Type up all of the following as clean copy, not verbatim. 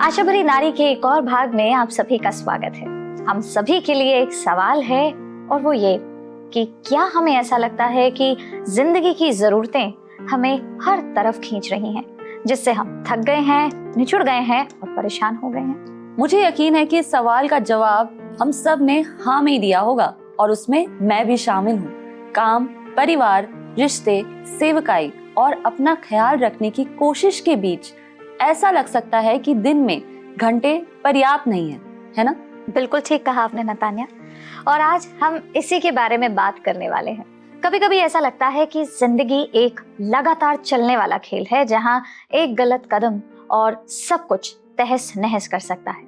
आशा भरी नारी के एक और भाग में आप सभी का स्वागत है। हम सभी के लिए एक सवाल है और वो ये कि क्या हमें ऐसा लगता है कि जिंदगी की जरूरतें हमें हर तरफ खींच रही हैं, जिससे हम थक गए हैं, निचुड़ गए हैं और परेशान हो गए हैं। मुझे यकीन है कि इस सवाल का जवाब हम सब ने हाँ में ही दिया होगा और उसमें मैं भी शामिल हूँ। काम, परिवार, रिश्ते, सेवकाई और अपना ख्याल रखने की कोशिश के बीच ऐसा लग सकता है कि दिन में घंटे पर्याप्त नहीं है ना? बिल्कुल ठीक कहा आपने नतान्या। और आज हम इसी के बारे में बात करने वाले हैं। कभी कभी ऐसा लगता है कि जिंदगी एक लगातार चलने वाला खेल है, जहां एक गलत कदम और सब कुछ तहस नहस कर सकता है।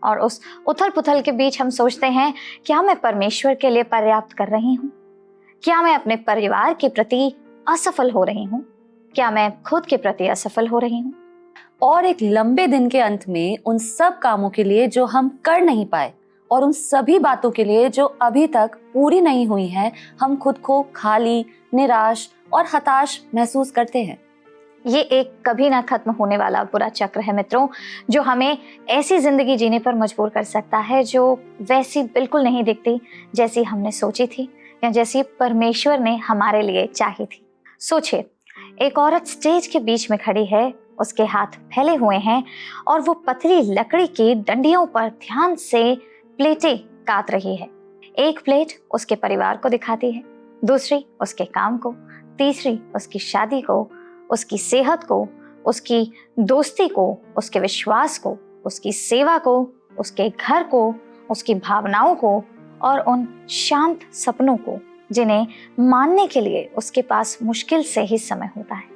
और उस उथल पुथल के बीच हम सोचते हैं, क्या मैं परमेश्वर के लिए पर्याप्त कर रही हूँ? क्या मैं अपने परिवार के प्रति असफल हो रही हूँ? क्या मैं खुद के प्रति असफल हो रही हूँ? और एक लंबे दिन के अंत में उन सब कामों के लिए जो हम कर नहीं पाए और उन सभी बातों के लिए जो अभी तक पूरी नहीं हुई हैं, हम खुद को खाली, निराश और हताश महसूस करते हैं। ये एक कभी ना खत्म होने वाला बुरा चक्र है मित्रों, जो हमें ऐसी जिंदगी जीने पर मजबूर कर सकता है जो वैसी बिल्कुल नहीं दिखती जैसी हमने सोची थी या जैसी परमेश्वर ने हमारे लिए चाही थी। सोचिए, एक औरत स्टेज के बीच में खड़ी है, उसके हाथ फैले हुए हैं और वो पतली लकड़ी की डंडियों पर ध्यान से प्लेटें काट रही है। एक प्लेट उसके परिवार को दिखाती है, दूसरी उसके काम को, तीसरी उसकी शादी को, उसकी सेहत को, उसकी दोस्ती को, उसके विश्वास को, उसकी सेवा को, उसके घर को, उसकी भावनाओं को और उन शांत सपनों को जिन्हें मानने के लिए उसके पास मुश्किल से ही समय होता है।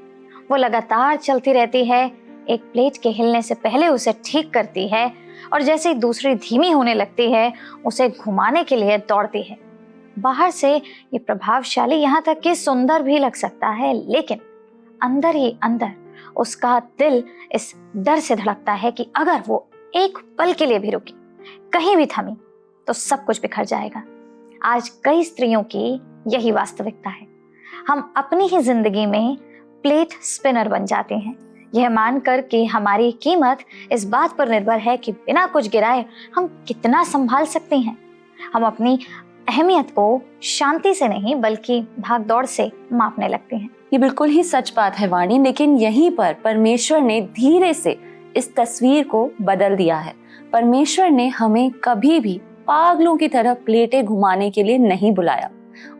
वो लगातार चलती रहती है, एक प्लेट के हिलने से पहले उसे ठीक करती है और जैसे ही दूसरी धीमी होने लगती है, उसे घुमाने के लिए दौड़ती है। बाहर से ये प्रभावशाली, यहाँ तक कि सुंदर भी लग सकता है, लेकिन अंदर ही अंदर उसका दिल इस डर से धड़कता है कि अगर वो एक पल के लिए भी रुकी, कहीं भी थमी, तो सब कुछ बिखर जाएगा। आज कई स्त्रियों की यही वास्तविकता है। हम अपनी ही जिंदगी में प्लेट स्पिनर बन जाते हैं, यह मानकर कि हमारी कीमत इस बात पर निर्भर है कि बिना कुछ गिराए हम कितना संभाल सकते हैं। हम अपनी अहमियत को शांति से नहीं बल्कि भागदौड़ से मापने लगते हैं। ये बिल्कुल ही सच बात है वाणी, लेकिन यहीं पर परमेश्वर ने धीरे से इस तस्वीर को बदल दिया है। परमेश्वर ने हमें कभी भी पागलों की तरह प्लेटें घुमाने के लिए नहीं बुलाया।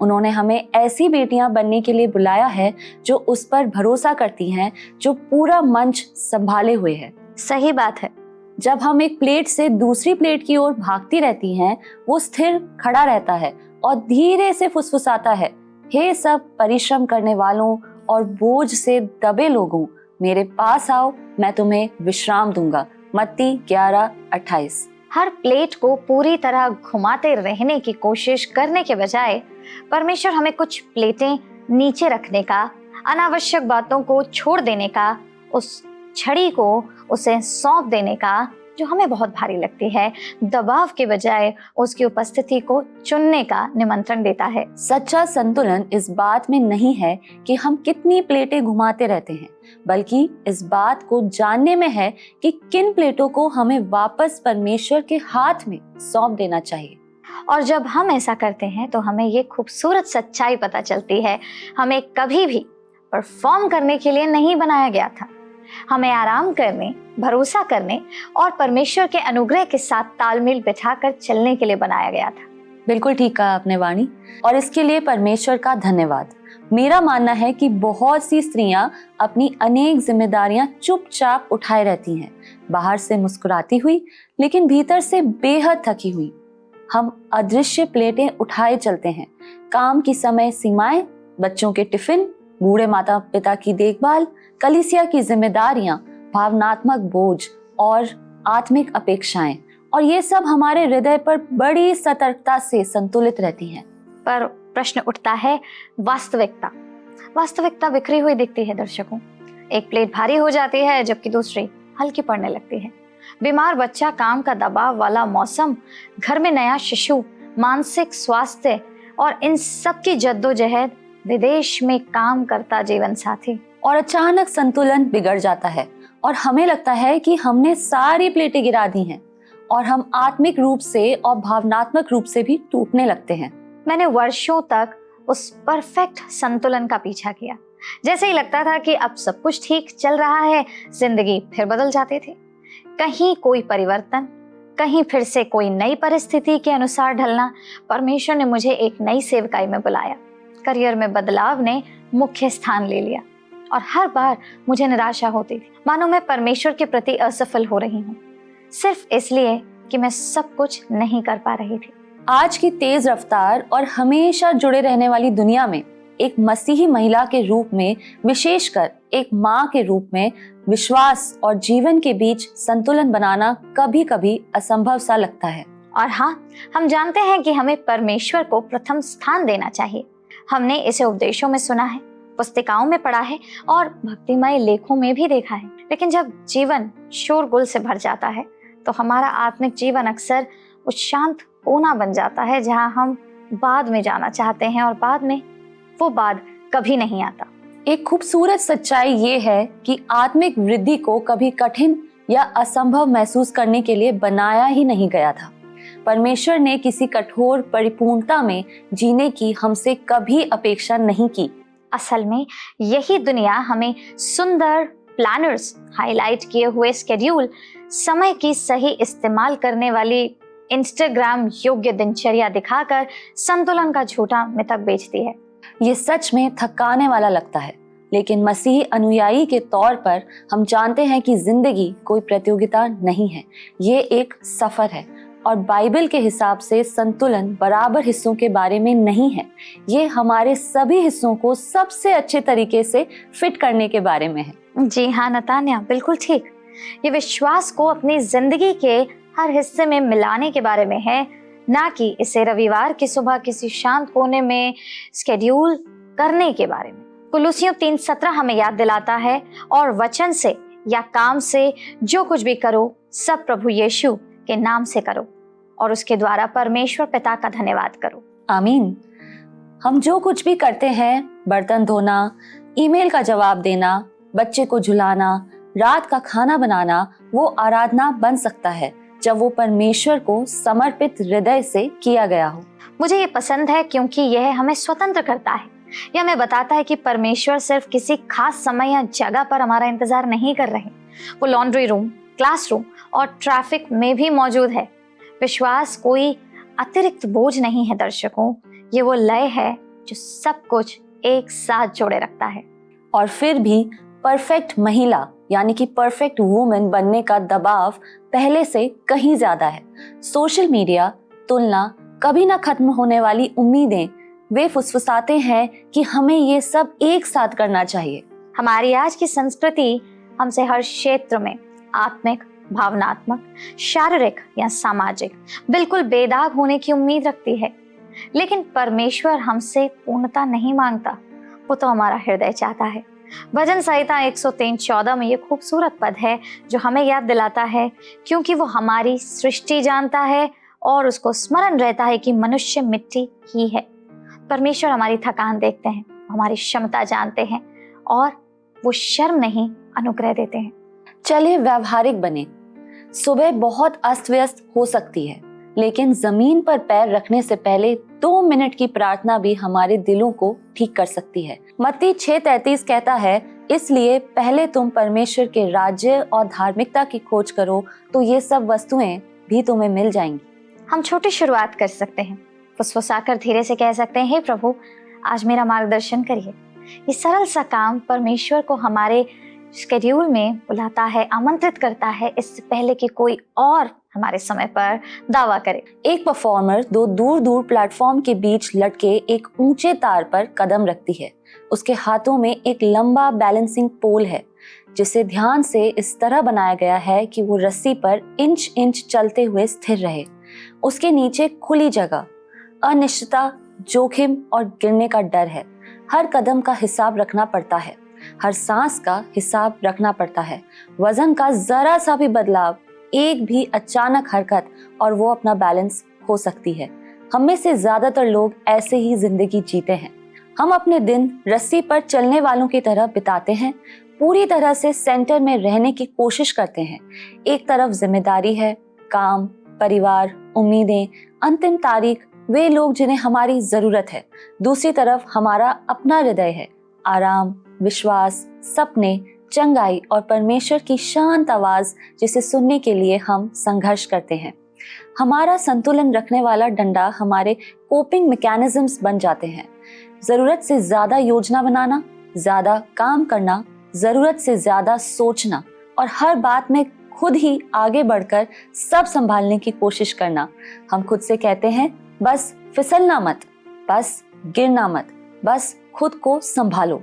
उन्होंने हमें ऐसी बेटियां बनने के लिए बुलाया है जो उस पर भरोसा करती हैं, जो पूरा मंच संभाले हुए है। सही बात है। जब हम एक प्लेट से दूसरी प्लेट की ओर भागती रहती हैं, वो स्थिर खड़ा रहता है और धीरे से फुसफुसाता है, हे सब परिश्रम करने वालों और बोझ से दबे लोगों, मेरे पास आओ, मैं तुम्हें विश्राम दूंगा। मत्ती 11:28। हर प्लेट को पूरी तरह घुमाते रहने की कोशिश करने के बजाय परमेश्वर हमें कुछ प्लेटें नीचे रखने का, अनावश्यक बातों को छोड़ देने का, उस छड़ी को उसे सौंप देने का जो हमें बहुत भारी लगती है, दबाव के बजाय उसकी उपस्थिति को चुनने का निमंत्रण देता है। सच्चा संतुलन इस बात में नहीं है कि हम कितनी प्लेटें घुमाते रहते हैं, बल्कि इस बात को जानने में है कि किन प्लेटों को हमें वापस परमेश्वर के हाथ में सौंप देना चाहिए। और जब हम ऐसा करते हैं तो हमें ये खूबसूरत सच्चाई पता चलती है, हमें कभी भी परफॉर्म करने के लिए नहीं बनाया गया था। हमें आराम करने, भरोसा करने और परमेश्वर के अनुग्रह के साथ तालमेल बिठाकर चलने के लिए बनाया गया था। बिल्कुल ठीक कहा आपने वाणी, और इसके लिए परमेश्वर का धन्यवाद। मेरा मानना है कि बहुत सी स्त्रियां अपनी अनेक जिम्मेदारियां चुपचाप उठाए रहती हैं, बाहर से मुस्कुराती हुई लेकिन भीतर से बेहद थकी हुई। हम अदृश्य प्लेटें उठाए चलते हैं, काम की समय सीमाएं, बच्चों के टिफिन, बूढ़े माता पिता की देखभाल, कलीसिया की जिम्मेदारियां, भावनात्मक बोझ और आत्मिक अपेक्षाएं, और ये सब हमारे हृदय पर बड़ी सतर्कता से संतुलित रहती हैं। पर प्रश्न उठता है, वास्तविकता बिखरी हुई दिखती है दर्शकों। एक प्लेट भारी हो जाती है जबकि दूसरी हल्की पड़ने लगती है। बीमार बच्चा, काम का दबाव वाला मौसम, घर में नया शिशु, मानसिक स्वास्थ्य और इन सब की जद्दोजहद, विदेश में काम करता जीवन साथी। और अचानक संतुलन बिगड़ जाता है और हमें लगता है कि हमने सारी प्लेटें गिरा दी हैं और हम आत्मिक रूप से और भावनात्मक रूप से भी टूटने लगते हैं। मैंने वर्षों तक उस परफेक्ट संतुलन का पीछा किया। जैसे ही लगता था कि अब सब कुछ ठीक चल रहा है, जिंदगी फिर बदल जाते थे। कहीं कोई परिवर्तन, कहीं फिर से कोई नई परिस्थिति के अनुसार ढलना। परमेश्वर ने मुझे एक नई सेवकाई में बुलाया। करियर में बदलाव ने मुख्य स्थान ले लिया और हर बार मुझे निराशा होती थी, मानो मैं परमेश्वर के प्रति असफल हो रही हूँ, सिर्फ इसलिए कि मैं सब कुछ नहीं कर पा रही थी। आज की तेज रफ्तार और हमेशा जुड़े रहने वाली दुनिया में एक मसीही महिला के रूप में, विशेषकर एक माँ के रूप में, विश्वास और जीवन के बीच संतुलन बनाना कभी कभी असंभव सा लगता है। और हाँ, हम जानते हैं कि हमें परमेश्वर को प्रथम स्थान देना चाहिए। हमने इसे उपदेशों में सुना है, पुस्तिकाओं में पढ़ा है और भक्तिमय लेखों में भी देखा है। लेकिन जब जीवन शोरगुल से भर जाता है तो हमारा आत्मिक जीवन अक्सर उस शांत कोना बन जाता है जहां हम बाद में जाना चाहते हैं और बाद में वो बाद कभी नहीं आता। एक खूबसूरत सच्चाई ये है कि आत्मिक वृद्धि को कभी कठिन या असंभव महसूस करने के लिए बनाया ही नहीं गया था। परमेश्वर ने किसी कठोर परिपूर्णता में जीने की हमसे कभी अपेक्षा नहीं की। असल में यही दुनिया हमें सुंदर प्लानर्स, हाईलाइट किए हुए स्केड्यूल, समय की सही इस्तेमाल करने वाली इंस्टाग्राम योग्य दिनचर्या दिखाकर संतुलन का झूठा मिथक बेचती है। ये सच में थकाने वाला लगता है, लेकिन मसीही अनुयायी के तौर पर हम जानते हैं कि जिंदगी कोई प्रतियोगिता नहीं है, ये एक सफर है। और बाइबल के हिसाब से संतुलन बराबर हिस्सों के बारे में नहीं है, ये हमारे सभी हिस्सों को सबसे अच्छे तरीके से फिट करने के बारे में है। जी हाँ नतान्या, बिल्कुल ठीक। ये विश्वास को अपनी जिंदगी के हर हिस्से में मिलाने के बारे में है, ना कि इसे रविवार की सुबह किसी शांत कोने में स्केड्यूल करने के बारे में। कुलुसियों 3:17 हमें याद दिलाता है, और वचन से या काम से जो कुछ भी करो सब प्रभु यीशु के नाम से करो और उसके द्वारा परमेश्वर पिता का धन्यवाद करो। आमीन। हम जो कुछ भी करते हैं, बर्तन धोना, ईमेल का जवाब देना, बच्चे को झुलाना, रात का खाना बनाना, वो आराधना बन सकता है जब वो परमेश्वर को समर्पित हृदय से किया गया हो। मुझे ये पसंद है क्योंकि यह हमें स्वतंत्र करता है। यह हमें बताता है कि परमेश्वर सिर्फ किसी खास समय या जगह पर हमारा इंतजार नहीं कर रहे। वो लॉन्ड्री रूम, क्लासरूम और ट्रैफिक में भी मौजूद है। विश्वास कोई अतिरिक्त बोझ नहीं है दर्शकों, ये वो लय है जो सब कुछ एक साथ जोड़े रखता है। और फिर भी परफेक्ट महिला यानी कि परफेक्ट वुमन बनने का दबाव पहले से कहीं ज्यादा है। सोशल मीडिया, तुलना, कभी ना खत्म होने वाली उम्मीदें, वे फुसफुसाते हैं कि हमें ये सब एक साथ करना चाहिए। हमारी आज की संस्कृति हमसे हर क्षेत्र में आत्मिक, भावनात्मक, शारीरिक या सामाजिक बिल्कुल बेदाग होने की उम्मीद रखती है, लेकिन परमेश्वर हमसे पूर्णता नहीं मांगता, वो तो हमारा हृदय चाहता है। भजन संहिता 103:14 में ये खूबसूरत पद है जो हमें याद दिलाता है, क्योंकि वो हमारी सृष्टि जानता है और उसको स्मरण रहता है कि मनुष्य मिट्टी ही है। परमेश्वर हमारी थकान देखते हैं, हमारी क्षमता जानते हैं और वो शर्म नहीं, अनुग्रह देते हैं। चलिए व्यावहारिक बने। सुबह बहुत अस्त व्यस्त हो सकती है, लेकिन जमीन पर पैर रखने से पहले 2 मिनट की प्रार्थना भी हमारे दिलों को ठीक कर सकती है। मत्ती 6:33 कहता है, इसलिए पहले तुम परमेश्वर के राज्य और धार्मिकता की खोज करो तो ये सब वस्तुएं भी तुम्हें मिल जाएंगी। हम छोटी शुरुआत कर सकते हैं, फुसफुसाकर धीरे से कह सकते हैं, हे प्रभु आज मेरा मार्गदर्शन करिए। ये सरल सा काम परमेश्वर को हमारे शेड्यूल में बुलाता है, आमंत्रित करता है, इससे पहले कि कोई और हमारे समय पर दावा करे। एक परफॉर्मर 2 दूर दूर प्लेटफॉर्म के बीच लटके एक ऊंचे तार पर कदम रखती है। उसके हाथों में एक लंबा बैलेंसिंग पोल है जिसे ध्यान से इस तरह बनाया गया है कि वो रस्सी पर इंच इंच चलते हुए स्थिर रहे। उसके नीचे खुली जगह, अनिश्चितता, जोखिम और गिरने का डर है। हर कदम का हिसाब रखना पड़ता है, हर सांस का हिसाब रखना पड़ता है। वजन का जरा सा भी बदलाव, एक भी अचानक हरकत और वो अपना बैलेंस खो सकती है। हम में से ज्यादातर लोग ऐसे ही जिंदगी जीते हैं। हम अपने दिन रस्सी पर चलने वालों की तरह बिताते हैं, पूरी तरह से सेंटर में रहने की कोशिश करते हैं। एक तरफ जिम्मेदारी है, काम, परिवार, उम्मीदें, अंतिम तारीख, वे लोग जिन्हें हमारी जरूरत है। दूसरी तरफ हमारा अपना हृदय है, आराम, विश्वास, सपने, चंगाई और परमेश्वर की शांत आवाज जिसे सुनने के लिए हम संघर्ष करते हैं। हमारा संतुलन रखने वाला डंडा हमारे कोपिंग मैकेनिज्म्स बन जाते हैं। जरूरत से ज्यादा योजना बनाना, ज्यादा काम करना, जरूरत से ज्यादा सोचना और हर बात में खुद ही आगे बढ़कर सब संभालने की कोशिश करना। हम खुद से कहते हैं बस फिसलना मत, बस गिरना मत, बस खुद को संभालो।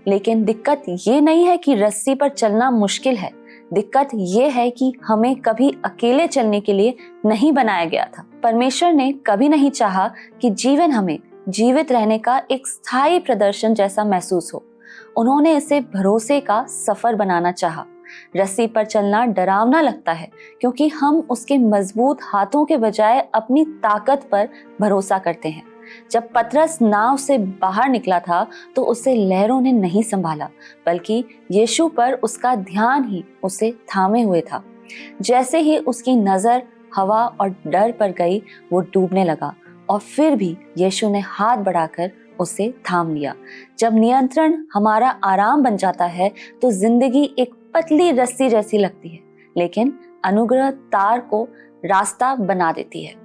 लेकिन दिक्कत ये नहीं है कि रस्सी पर चलना मुश्किल है, दिक्कत ये है कि हमें कभी अकेले चलने के लिए नहीं बनाया गया था। परमेश्वर ने कभी नहीं चाहा कि जीवन हमें जीवित रहने का एक स्थायी प्रदर्शन जैसा महसूस हो। उन्होंने इसे भरोसे का सफर बनाना चाहा। रस्सी पर चलना डरावना लगता है क्योंकि हम उसके मजबूत हाथों के बजाय अपनी ताकत पर भरोसा करते हैं। जब पतरस नाव से बाहर निकला था तो उसे लहरों ने नहीं संभाला, बल्कि यीशु पर उसका ध्यान ही उसे थामे हुए था। जैसे ही उसकी नजर हवा और डर पर गई, वो डूबने लगा और फिर भी यीशु ने हाथ बढ़ाकर उसे थाम लिया। जब नियंत्रण हमारा आराम बन जाता है तो जिंदगी एक पतली रस्सी जैसी लगती है, लेकिन अनुग्रह तार को रास्ता बना देती है।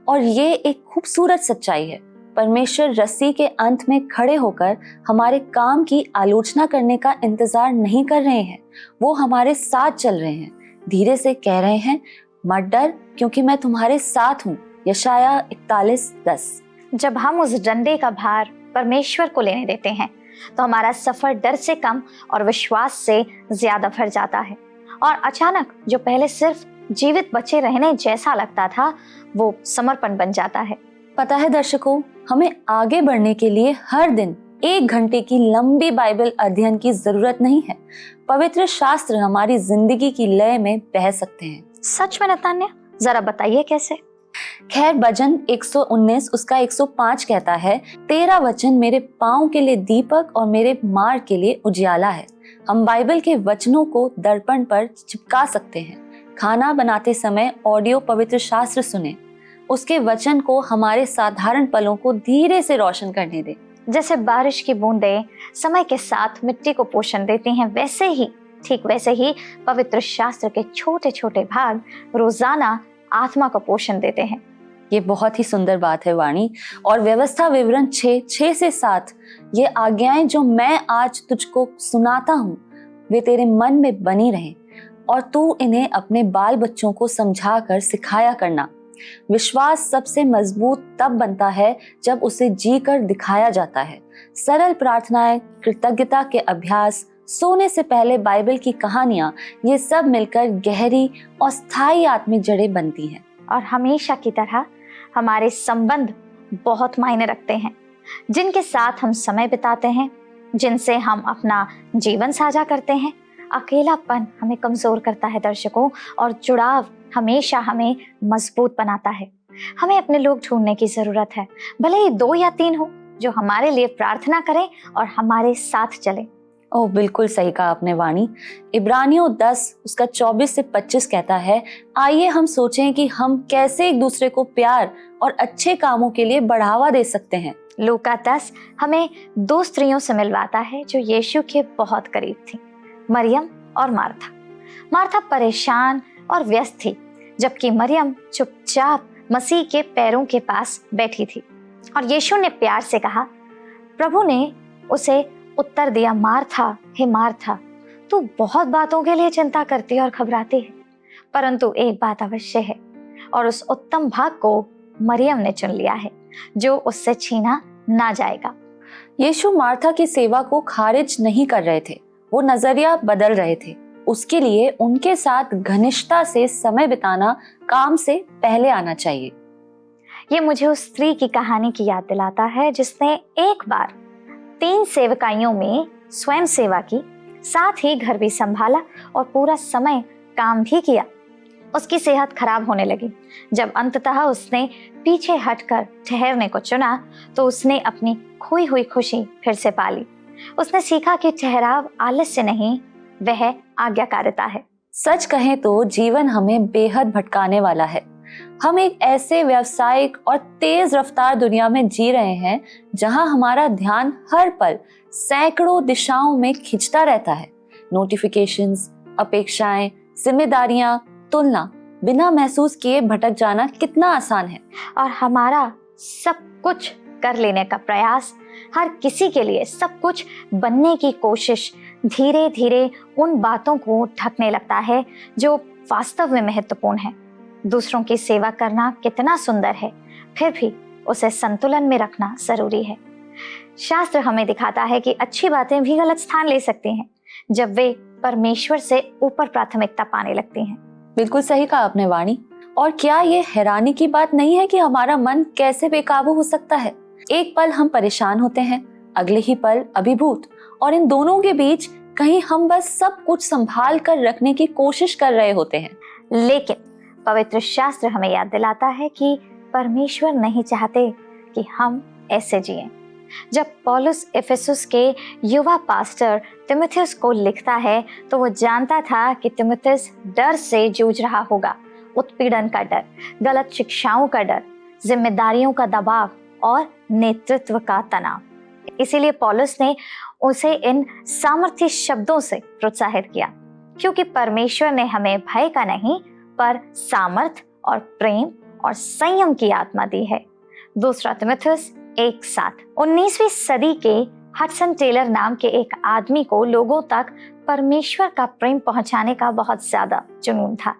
और ये एक खूबसूरत सच्चाई है। परमेश्वर रस्सी के अंत में खड़े होकर हमारे काम की आलोचना करने का इंतजार नहीं कर रहे हैं। वो हमारे साथ चल रहे हैं, धीरे से कह रहे हैं, मत डर क्योंकि मैं तुम्हारे साथ हूँ। यशाया 41:10। जब हम उस डंडे का भार परमेश्वर को लेने देते हैं तो हमारा सफर डर से कम और विश्वास से ज्यादा भर जाता है, और अचानक जो पहले सिर्फ जीवित बचे रहने जैसा लगता था वो समर्पण बन जाता है। पता है दर्शकों, हमें आगे बढ़ने के लिए हर दिन 1 घंटे की लंबी बाइबल अध्ययन की जरूरत नहीं है। पवित्र शास्त्र हमारी जिंदगी की लय में बह सकते हैं। सच में नतान्या, जरा बताइए कैसे? खैर, भजन 119 उसका 105 कहता है, तेरा वचन मेरे पाँव के लिए दीपक और मेरे मार्ग के लिए उजियाला है। हम बाइबल के वचनों को दर्पण पर चिपका सकते हैं। खाना बनाते समय ऑडियो पवित्र शास्त्र सुने, उसके वचन को हमारे साधारण पलों को धीरे से रोशन करने दे। जैसे बारिश की बूंदें समय के साथ मिट्टी को पोषण देती हैं, ठीक वैसे ही पवित्र शास्त्र के छोटे छोटे भाग रोजाना आत्मा को पोषण देते हैं। ये बहुत ही सुंदर बात है वाणी। और व्यवस्था विवरण 6 से 7, ये आज्ञाएं जो मैं आज तुझको सुनाता हूँ वे तेरे मन में बनी रहें और तू इन्हें अपने बाल बच्चों को समझा कर सिखाया करना। विश्वास सबसे मजबूत तब बनता है जब उसे जी कर दिखाया जाता है। सरल प्रार्थनाएं, कृतज्ञता के अभ्यास, सोने से पहले बाइबल की कहानियां, ये सब मिलकर गहरी और स्थायी आत्मिक जड़ें बनती हैं। और हमेशा की तरह हमारे संबंध बहुत मायने रखते हैं। जिनके साथ हम समय बिताते हैं, जिनसे हम अपना जीवन साझा करते हैं। अकेलापन हमें कमजोर करता है दर्शकों, और जुड़ाव हमेशा हमें मजबूत बनाता है। हमें अपने लोग ढूंढने की जरूरत है, भले ही 2 या 3 हो, जो हमारे लिए प्रार्थना करें और हमारे साथ चले। ओह, बिल्कुल सही कहा आपने वाणी। इब्रानियों 10 उसका 24 से 25 कहता है, आइए हम सोचें कि हम कैसे एक दूसरे को प्यार और अच्छे कामों के लिए बढ़ावा दे सकते हैं। लूका 10 हमें 2 स्त्रियों से मिलवाता है जो यीशु के बहुत करीब थी, मरियम और मार्था। मार्था परेशान और व्यस्त थी, जबकि मरियम चुपचाप मसीह के पैरों के पास बैठी थी। और यीशु ने प्यार से कहा, प्रभु ने उसे उत्तर दिया, मार्था, हे मार्था, तू बहुत बातों के लिए चिंता करती और घबराती है, परंतु एक बात अवश्य है, और उस उत्तम भाग को मरियम ने चुन लिया है, जो उससे छीना ना जाएगा। यीशु मार्था की सेवा को खारिज नहीं कर रहे थे, वो नजरिया बदल रहे थे। उसके लिए उनके साथ घनिष्ठता से समय बिताना काम से पहले आना चाहिए। ये मुझे उस स्त्री की कहानी की याद दिलाता है जिसने एक बार 3 सेवकाइयों में स्वयं सेवा की, साथ ही घर भी संभाला और पूरा समय काम भी किया। उसकी सेहत खराब होने लगी। जब अंततः उसने पीछे हटकर ठहरने को चुना तो उसने अपनी खोई हुई खुशी फिर से पा ली। उसने सीखा कि ठहराव आलस्य नहीं, वह आज्ञाकारिता है। सच कहें तो जीवन हमें बेहद भटकाने वाला है। हम एक ऐसे व्यावसायिक और तेज रफ्तार दुनिया में जी रहे हैं जहां हमारा ध्यान हर पल सैकड़ों दिशाओं में खिंचता रहता है। नोटिफिकेशंस, अपेक्षाएं, जिम्मेदारियां, तुलना, बिना महसूस किए भटक जाना कितना आसान है। और हमारा सब कुछ कर लेने का प्रयास, हर किसी के लिए सब कुछ बनने की कोशिश धीरे धीरे उन बातों को ढकने लगता है जो वास्तव में महत्वपूर्ण है। दूसरों की सेवा करना कितना सुंदर है, फिर भी उसे संतुलन में रखना जरूरी है। शास्त्र हमें दिखाता है कि अच्छी बातें भी गलत स्थान ले सकती हैं जब वे परमेश्वर से ऊपर प्राथमिकता पाने लगती हैं। बिल्कुल सही कहा आपने वाणी। और क्या ये हैरानी की बात नहीं है कि हमारा मन कैसे बेकाबू हो सकता है। एक पल हम परेशान होते हैं, अगले ही पल अभिभूत, और इन दोनों के बीच कहीं हम बस सब कुछ संभाल कर रखने की कोशिश कर रहे होते हैं। लेकिन पवित्र शास्त्र हमें याद दिलाता है कि परमेश्वर नहीं चाहते कि हम ऐसे जिएं। जब पौलुस इफिसुस के युवा पास्टर तीमुथियुस को लिखता है तो वो जानता था कि तीमुथियुस डर से जूझ रहा होगा, उत्पीड़न का डर, गलत शिक्षाओं का डर, जिम्मेदारियों का दबाव और नेतृत्व का तनाव। इसीलिए पौलुस ने उसे इन सामर्थ्य शब्दों से प्रोत्साहित किया, क्योंकि परमेश्वर ने हमें भय का नहीं पर सामर्थ और प्रेम और संयम की आत्मा दी है। दूसरा तीमुथियुस 1:7। 19वीं सदी के हडसन टेलर नाम के एक आदमी को लोगों तक परमेश्वर का प्रेम पहुंचाने का बहुत ज्यादा जुनून था,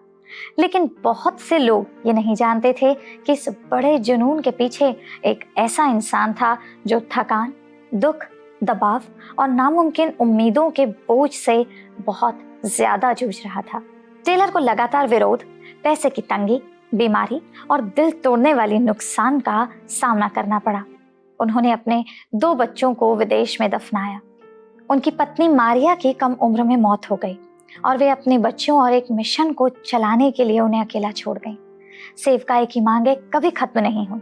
लेकिन बहुत से लोग ये नहीं जानते थे कि इस बड़े जुनून के पीछे एक ऐसा इंसान था जो थकान, दुख, दबाव और नामुमकिन उम्मीदों के बोझ से बहुत ज्यादा जूझ रहा था। टेलर को लगातार विरोध, पैसे की तंगी, बीमारी और दिल तोड़ने वाली नुकसान का सामना करना पड़ा। उन्होंने अपने 2 बच्चों को विदेश में दफनाया। उनकी पत्नी मारिया की कम उम्र में मौत हो गई और वे अपने बच्चों और एक मिशन को चलाने के लिए उन्हें अकेला छोड़ गईं। सेवकाई की मांगें कभी खत्म नहीं हुई।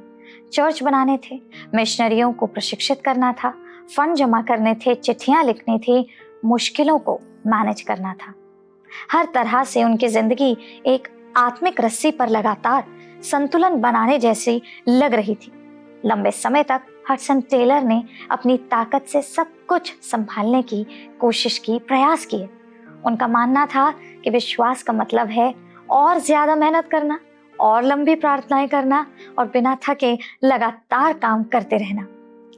चर्च बनाने थे, मिशनरियों को प्रशिक्षित करना था, फंड जमा करने थे, चिट्ठियां लिखनी थी, मुश्किलों को मैनेज करना था। हर तरह से उनकी जिंदगी एक आत्मिक रस्सी पर लगातार संतुलन बनाने जैसी लग रही थी। लंबे समय तक हडसन टेलर ने अपनी ताकत से सब कुछ संभालने की कोशिश की, प्रयास किए। उनका मानना था कि विश्वास का मतलब है और ज्यादा मेहनत करना और लंबी प्रार्थनाएं करना और बिना थके लगातार काम करते रहना।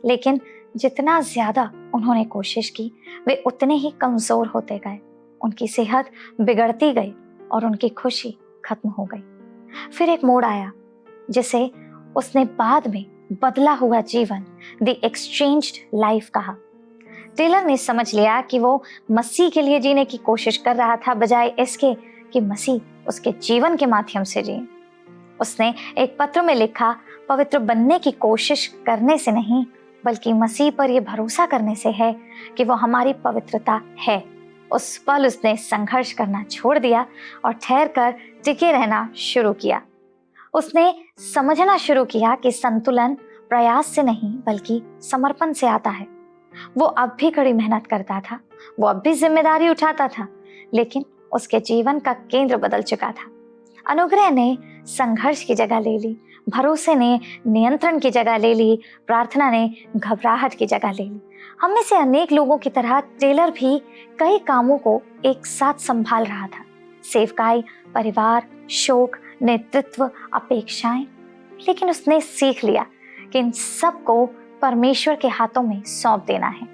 लेकिन जितना ज्यादा उन्होंने कोशिश की, वे उतने ही कमजोर होते गए। उनकी सेहत बिगड़ती गई और उनकी खुशी खत्म हो गई। फिर एक मोड़ आया जिसे उसने बाद में बदला हुआ जीवन, द एक्सचेंज्ड लाइफ कहा। टेलर ने समझ लिया कि वो मसीह के लिए जीने की कोशिश कर रहा था, बजाय इसके कि मसीह उसके जीवन के माध्यम से जिए। उसने एक पत्र में लिखा, पवित्र बनने की कोशिश करने से नहीं बल्कि मसीह पर यह भरोसा करने से है कि वो हमारी पवित्रता है। उस पल उसने संघर्ष करना छोड़ दिया और ठहर कर टिके रहना शुरू किया। उसने समझना शुरू किया कि संतुलन प्रयास से नहीं बल्कि समर्पण से आता है। वो अब भी कड़ी मेहनत करता था, वो अब भी जिम्मेदारी उठाता था, लेकिन उसके जीवन का केंद्र बदल चुका था। अनुग्रह ने संघर्ष की जगह ले ली, भरोसे ने नियंत्रण की जगह ले ली, प्रार्थना ने घबराहट की जगह ले ली। हम में से अनेक लोगों की तरह टेलर भी कई कामों को एक साथ संभाल रहा था। सेवकाई, परिवार, शोक, नेतृत्व, अपेक्षाएं। लेकिन उसने सीख लिया कि इन सब को परमेश्वर के हाथों में सौंप देना है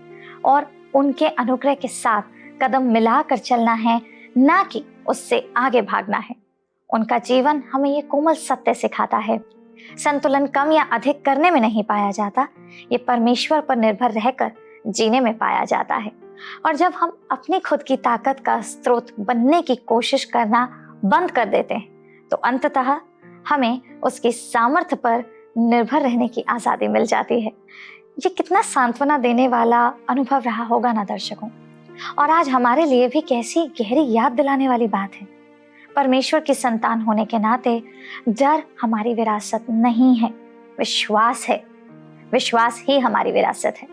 और उनके अनुग्रह के साथ कदम मिलाकर चलना है, ना कि उससे आगे भागना है। उनका जीवन हमें ये कोमल सत्य सिखाता है, संतुलन कम या अधिक करने में नहीं पाया जाता, ये परमेश्वर पर निर्भर रहकर जीने में पाया जाता है। और जब हम अपनी खुद की ताकत का स्रोत बनने की कोशिश करना बंद कर देते हैं तो अंततः हमें उसकी सामर्थ्य पर निर्भर रहने की आज़ादी मिल जाती है। ये कितना सांत्वना देने वाला अनुभव रहा होगा ना दर्शकों। और आज हमारे लिए भी कैसी गहरी याद दिलाने वाली बात है। परमेश्वर की संतान होने के नाते डर हमारी विरासत नहीं है, विश्वास है। विश्वास ही हमारी विरासत है।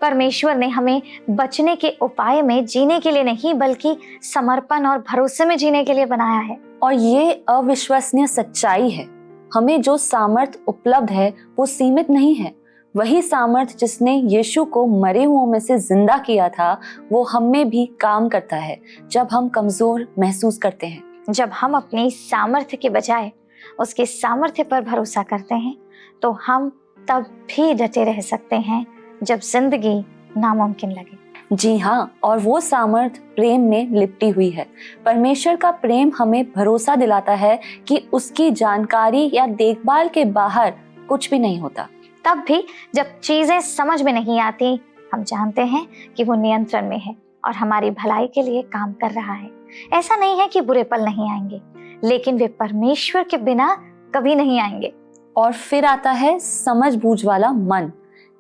परमेश्वर ने हमें बचने के उपाय में जीने के लिए नहीं बल्कि समर्पण और भरोसे में जीने के लिए बनाया है। और ये अविश्वसनीय सच्चाई है। हमें जो सामर्थ उपलब्ध है वो सीमित नहीं है। वही सामर्थ जिसने यीशु को मरे हुओं में से जिंदा किया था वो हम में भी काम करता है जब हम कमजोर महसूस करते हैं। जब हम अपनी सामर्थ्य के बजाय उसके सामर्थ्य पर भरोसा करते हैं तो हम तब भी डटे रह सकते हैं जब जिंदगी नामुमकिन लगे। जी हाँ, और वो सामर्थ प्रेम में लिपटी हुई है। परमेश्वर का प्रेम हमें भरोसा दिलाता है कि उसकी जानकारी या देखभाल के बाहर कुछ भी नहीं होता। तब भी जब चीजें समझ में नहीं आती, हम जानते हैं कि वो नियंत्रण में है और हमारी भलाई के लिए काम कर रहा है। ऐसा नहीं है कि बुरे पल नहीं आएंगे, लेकिन वे परमेश्वर के बिना कभी नहीं आएंगे। और फिर आता है समझ बूझ वाला मन,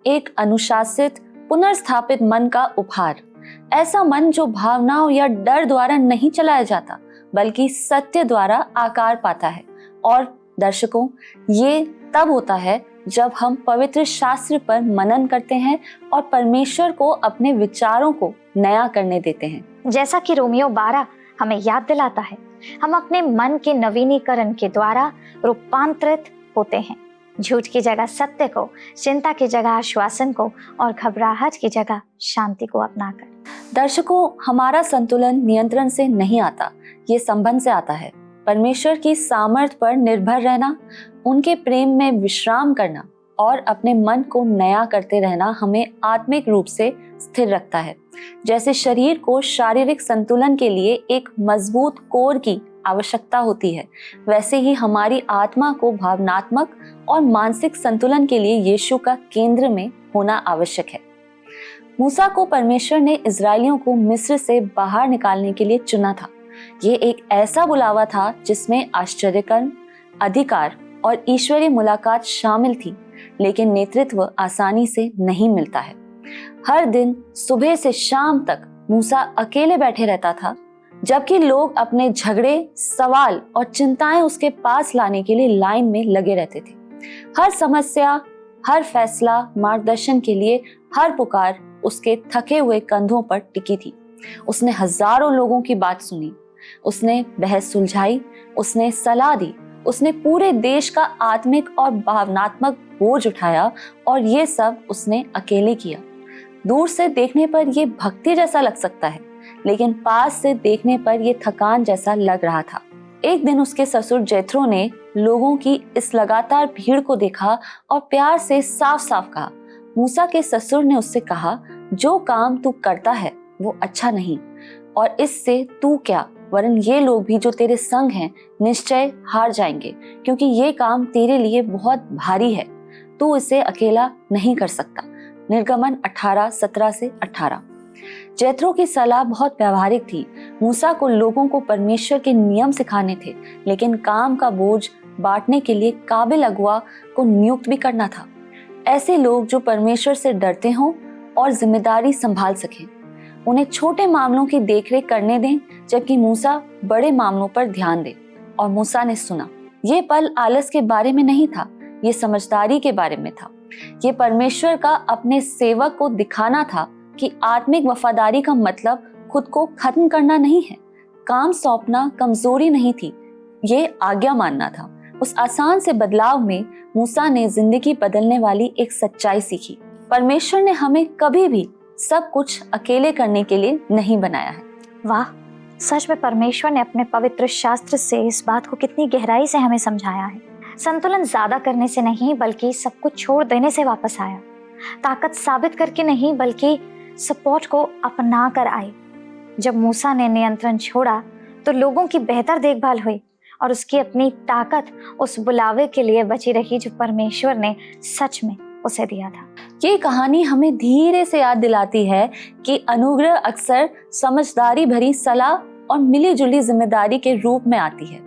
एक अनुशासित पुनर्स्थापित मन का उपहार। ऐसा मन जो भावनाओं या डर द्वारा नहीं चलाया जाता बल्कि सत्य द्वारा आकार पाता है। और दर्शकों, ये तब होता है जब हम पवित्र शास्त्र पर मनन करते हैं और परमेश्वर को अपने विचारों को नया करने देते हैं। जैसा कि रोमियो 12 हमें याद दिलाता है, हम अपने मन के नवीनीकरण के द्वारा रूपांतरित होते हैं। झूठ की जगह सत्य को, चिंता की जगह आश्वासन को और घबराहट की जगह शांति को अपनाकर। दर्शकों, हमारा संतुलन नियंत्रण से नहीं आता, ये संबंध से आता है। परमेश्वर की सामर्थ पर निर्भर रहना, उनके प्रेम में विश्राम करना और अपने मन को नया करते रहना हमें आत्मिक रूप से स्थिर रखता है। जैसे शरीर को शारीरिक संतुलन के लिए एक मजबूत कोर की आवश्यकता होती है, वैसे ही हमारी आत्मा को भावनात्मक और मानसिक संतुलन के लिए यीशु का केंद्र में होना आवश्यक है। मूसा को परमेश्वर ने इजरायलियों को मिस्र से बाहर निकालने के लिए चुना था। ये एक ऐसा बुलावा था जिसमें आश्चर्यकर्म, अधिकार और ईश्वरीय मुलाकात शामिल थी, लेकिन नेतृत्व आसानी से नहीं मिलता है। हर दिन सुबह से शाम तक मूसा अकेले बैठे रहता था, जबकि लोग अपने झगड़े, सवाल और चिंताएं उसके पास लाने के लिए लाइन में लगे रहते थे। हर समस्या, हर फैसला, मार्गदर्शन के लिए हर पुकार उसके थके हुए कंधों पर टिकी थी। उसने हजारों लोगों की बात सुनी, उसने बहस सुलझाई, उसने सलाह दी, उसने पूरे देश का आत्मिक और भावनात्मक बोझ उठाया और ये सब उसने अकेले किया। दूर से देखने पर यह भक्ति जैसा लग सकता है, लेकिन पास से देखने पर यह थकान जैसा लग रहा था। एक दिन उसके ससुर जेथरो ने लोगों की इस लगातार भीड़ को देखा और प्यार से साफ साफ कहा। मूसा के ससुर ने उससे कहा, जो काम तू करता है वो अच्छा नहीं, और इससे तू क्या वरन ये लोग भी जो तेरे संग हैं निश्चय हार जाएंगे, क्योंकि ये काम तेरे लिए बहुत भारी है, तू इसे अकेला नहीं कर सकता। निर्गमन 18:17-18। जेथरो की सलाह बहुत व्यवहारिक थी। मूसा को लोगों को परमेश्वर के नियम सिखाने थे, लेकिन काम का बोझ बांटने के लिए काबिल अगुवा को नियुक्त भी करना था। ऐसे लोग जो परमेश्वर से डरते हों और जिम्मेदारी संभाल सकें। उन्हें छोटे मामलों की देखरेख करने दें, जबकि मूसा बड़े मामलों पर ध्यान दे। और मूसा ने सुना। ये पल आलस के बारे में नहीं था, ये समझदारी के बारे में था। ये परमेश्वर का अपने सेवक को दिखाना था कि आत्मिक वफादारी का मतलब खुद को खत्म करना नहीं है। काम सौंपना कमजोरी नहीं थी, ये आज्ञा मानना था। उस आसान से बदलाव में मूसा ने जिंदगी बदलने वाली एक सच्चाई सीखी। परमेश्वर ने हमें कभी भी सब कुछ अकेले करने के लिए नहीं बनाया है। वाह, सच में परमेश्वर ने अपने पवित्र शास्त्र से इस बात को कितनी गहराई से हमें समझाया है। संतुलन ज्यादा करने से नहीं बल्कि सब कुछ छोड़ देने से वापस आया। ताकत साबित करके नहीं बल्कि सपोर्ट को अपना कर आई। जब मूसा ने नियंत्रण छोड़ा तो लोगों की बेहतर देखभाल हुई और उसकी अपनी ताकत उस बुलावे के लिए बची रही जो परमेश्वर ने सच में उसे दिया था। ये कहानी हमें धीरे से याद दिलाती है कि अनुग्रह अक्सर समझदारी भरी सलाह और मिली जुली जिम्मेदारी के रूप में आती है।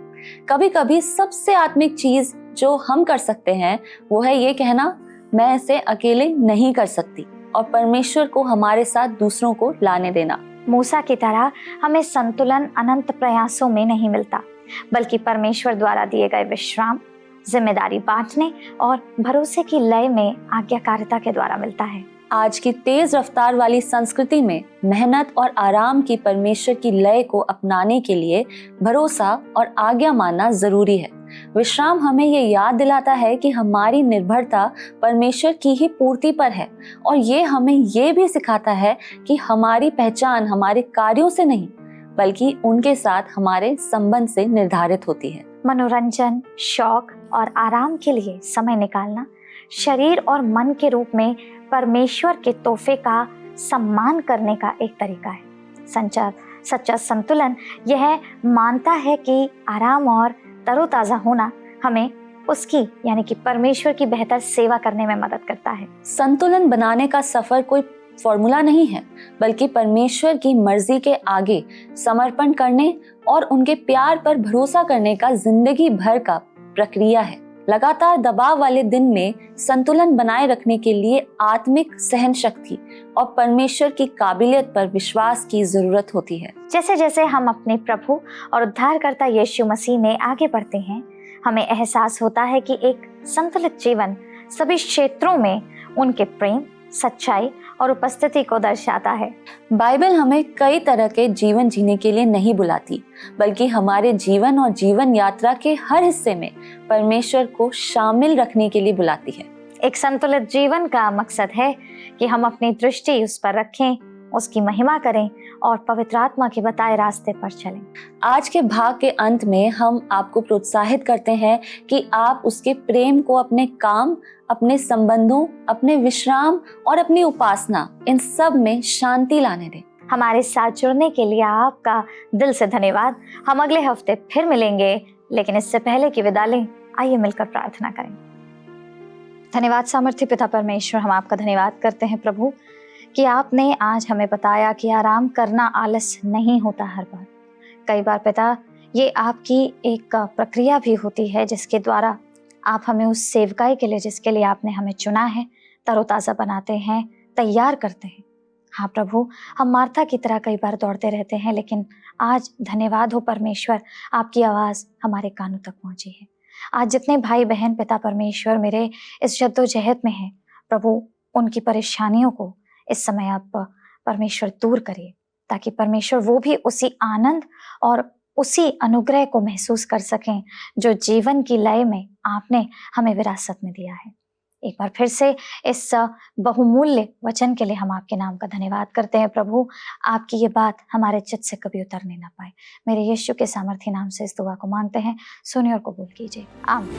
कभी कभी सबसे आत्मिक चीज जो हम कर सकते हैं वो है ये कहना, मैं इसे अकेले नहीं कर सकती, और परमेश्वर को हमारे साथ दूसरों को लाने देना। मूसा की तरह हमें संतुलन अनंत प्रयासों में नहीं मिलता, बल्कि परमेश्वर द्वारा दिए गए विश्राम, जिम्मेदारी बांटने और भरोसे की लय में आज्ञाकारिता के द्वारा मिलता है। आज की तेज रफ्तार वाली संस्कृति में मेहनत और आराम की परमेश्वर की लय को अपनाने के लिए भरोसा और आज्ञा मानना जरूरी है। विश्राम हमें ये याद दिलाता है कि हमारी निर्भरता परमेश्वर की ही पूर्ति पर है, और ये हमें ये भी सिखाता है कि हमारी पहचान हमारे कार्यों से नहीं बल्कि उनके साथ हमारे संबंध से निर्धारित होती है। मनोरंजन, शौक और आराम के लिए समय निकालना शरीर और मन के रूप में परमेश्वर के तोहफे का सम्मान करने का एक तरीका है। सच्चा संतुलन यह मानता है कि आराम और तरोताजा होना हमें उसकी यानी कि परमेश्वर की बेहतर सेवा करने में मदद करता है। संतुलन बनाने का सफर कोई फॉर्मूला नहीं है, बल्कि परमेश्वर की मर्जी के आगे समर्पण करने और उनके प्यार पर भरोसा करने का जिंदगी भर का प्रक्रिया है। लगातार दबाव वाले दिन में संतुलन बनाए रखने के लिए आत्मिक सहन शक्ति और परमेश्वर की काबिलियत पर विश्वास की जरूरत होती है। जैसे जैसे हम अपने प्रभु और उद्धारकर्ता यीशु मसीह में आगे बढ़ते हैं, हमें एहसास होता है कि एक संतुलित जीवन सभी क्षेत्रों में उनके प्रेम, सच्चाई और उपस्थिति को दर्शाता है। बाइबल हमें कई तरह के जीवन जीने के लिए नहीं बुलाती, बल्कि हमारे जीवन और जीवन यात्रा के हर हिस्से में परमेश्वर को शामिल रखने के लिए बुलाती है। एक संतुलित जीवन का मकसद है कि हम अपनी दृष्टि उस पर रखें, उसकी महिमा करें और पवित्र आत्मा के बताए रास्ते पर चलें। आज के भाग के अंत में हम आपको प्रोत्साहित करते हैं कि आप उसके प्रेम को अपने काम, अपने संबंधों, अपने विश्राम और अपनी उपासना, इन सब में शांति लाने दें। हमारे साथ जुड़ने के लिए आपका दिल से धन्यवाद। हम अगले हफ्ते फिर मिलेंगे, लेकिन इससे पहले कि विदा लें, आइए मिलकर प्रार्थना करें। धन्यवाद सामर्थ्य पिता परमेश्वर, हम आपका धन्यवाद करते हैं प्रभु कि आपने आज हमें बताया कि आराम करना आलस नहीं होता। हर बार कई बार पिता ये आपकी एक प्रक्रिया भी होती है जिसके द्वारा आप हमें उस सेवकाई के लिए जिसके लिए आपने हमें चुना है तरोताज़ा बनाते हैं, तैयार करते हैं। हाँ प्रभु, हम मार्था की तरह कई बार दौड़ते रहते हैं, लेकिन आज धन्यवाद हो परमेश्वर, आपकी आवाज़ हमारे कानों तक पहुँची है। आज जितने भाई बहन पिता परमेश्वर मेरे इस जद्दोजहद में हैं प्रभु, उनकी परेशानियों को इस समय आप परमेश्वर दूर करिए, ताकि परमेश्वर वो भी उसी आनंद और उसी अनुग्रह को महसूस कर सकें जो जीवन की लय में आपने हमें विरासत में दिया है। एक बार फिर से इस बहुमूल्य वचन के लिए हम आपके नाम का धन्यवाद करते हैं प्रभु। आपकी ये बात हमारे चित्त से कभी उतरने ना पाए। मेरे यीशु के सामर्थ्य नाम से इस दुआ को मांगते हैं, सुनिए और कबूल कीजिए, आमीन।